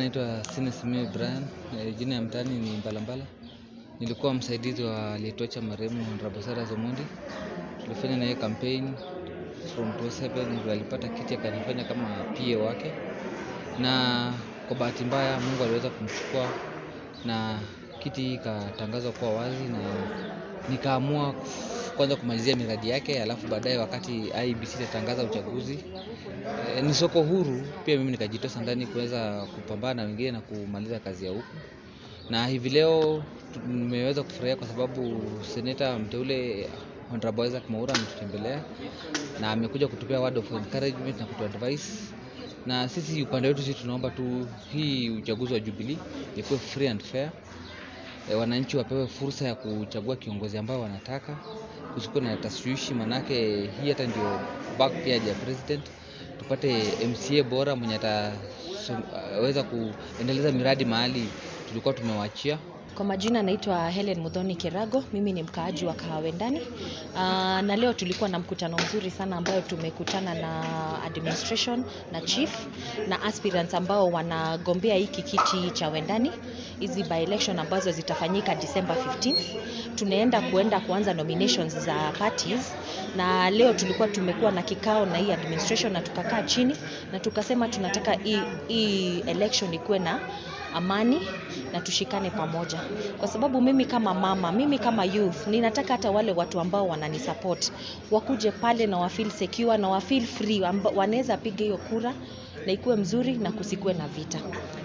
naitwa Sinesimi Brian, jina ya mtaani ni Mbalambala. Nilikuwa msaidizi wa aliyetocha marehemu Honorable Cyrus Omondi. Tulifanya naye campaign from 2007 ndio alipata kiti akanifanya kama PA wake. Na kwa bahati mbaya Mungu aliweza kumchukua na kiti ikatangazwa kuwa wazi, na nikaamua kwanza kumalizia miradi yake, alafu baadaye wakati IEBC itatangaza uchaguzi ni soko huru, pia mimi nikajitosa ndani kuweza kupambana na wengine na kumaliza kazi ya huku. Na hivi leo tumeweza kufurahia kwa sababu seneta mteule Honorable Isaac Mwaura ametutembelea na amekuja kutupea word of encouragement na kutuadvise. Na sisi upande wetu sisi tunaomba tu hii uchaguzi wa Jubilee ikuwe free and fair. Wananchi wapewe fursa ya kuchagua kiongozi ambao wanataka, kusikuwe na taswishi, manake hii hata ndio backyard ya president. Tupate MCA bora mwenye ataweza kuendeleza miradi mahali tulikuwa tumewachia. Kwa majina naitwa Helen Muthoni Kirago, mimi ni mkaaji wa Kahawendani. Na leo tulikuwa na mkutano mzuri sana ambao tumekutana na administration na chief na aspirants ambao wanagombea hiki kiti cha Wendani. Hizi by election ambazo zitafanyika December 15th. Tunaenda kuanza nominations za parties, na leo tumekuwa na kikao na hii administration na tukakaa chini na tukasema tunataka hii election ikuwe na amani na tushikane pamoja, kwa sababu mimi kama mama, mimi kama youth, ninataka hata wale watu ambao wananisupport wakuje pale na wafeel secure na wafeel free, wanaweza piga hiyo kura na ikuwe mzuri na kusikue na vita.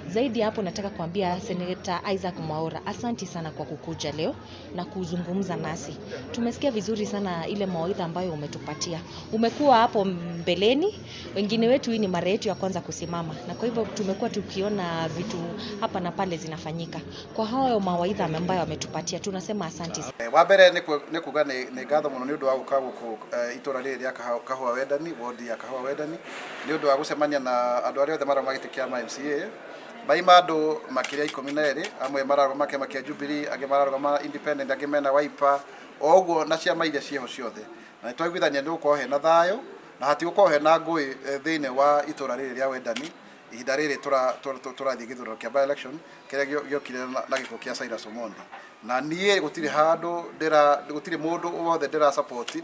Zaidi hapo nataka kuambia Senator Isaac Mwaura, asanti sana kwa kukuja leo na kuzungumza nasi. Tumesikia vizuri sana ile mawaidha ambayo umetupatia. Umekuwa hapo mbeleni, wengine wetu hii ni mara yetu ya kwanza kusimama, na kwa hivyo tumekuwa tukiona vitu hapa na pale zinafanyika. Kwa hayo mawaidha ambayo ametupatia tunasema asanti. Wa mbere ni kuga ni ngatho muno ni undu wa guka guku itura riri ya Kahua Wendani, wodi ya Kahua Wendani, ni undu wa gucemania na andu aria othe mara magitikia ma MCA baima andu makiria 12, amwe mararugama kema kia Jubilee, angi mararugama independent, angi mena Wiper, oguo na ciama iria cieho ciothe, na twiguithania ni gukorwo hena thayo na hati gukorwo hena ngui thiine wa itura riri ria Wendani. Ihinda riri turathie githurano kia by election kiria giokire na giko kia Cyrus Omondi, na nie gutire handu gutire mundu wothe ndira support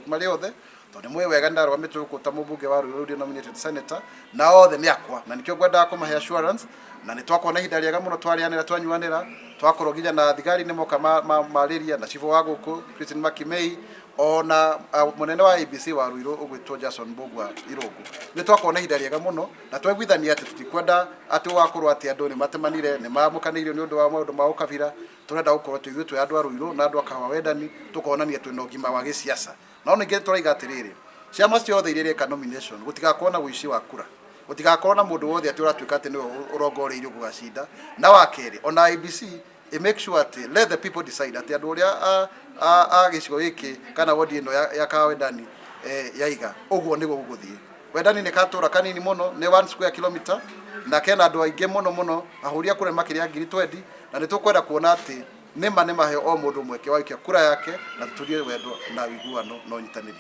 mari othe, tondu mwe wega ndarugamitu gukuta mubunge wa Ruiru nominated senator na othe ni akwa, na nikio ngwenda kumahe assurance na ni twakona ihinda riega muno twarianira twanyuanira twakorogithia na thigari ni moka mariria na chifu wa guku Christine Makimei ona munene wa IEBC wa Ruiru ugwitwo Jason Mbugua Irungu. Ni twakona ihinda riega muno na twagwithania ati tutikwenda ati wakorwo ati andu ni matemanire ni mamukanirio ni undu wa maundu ma ukabira. Turenda gukorwo tuithwe twi andu a Ruiru na andu a Kahua Wendani tukonania twina ugima wa giciaca. Na ona ngi turaiga atiriri ciama ciothe iria ika nomination gutigakorwo na wici wa kura, gutigakorwo na mundu wothe ati uratuika ati ni urongoreirio gugacinda. Na wakeri ona IEBC make sure ati let the people decide ati andu uria a gicigo giki kana wodi ino ya Kahua Wendani yaiga uguo niguo guguthie. Wendani ni katura kanini muno, ni 1 square kilometer, na kena andu aingi muno ahuria kure makiria 20 na nitukwenda kuona ati nima he o mundu mweke waikia kura yake na tuturie wendo na wiguano no nyitaniri.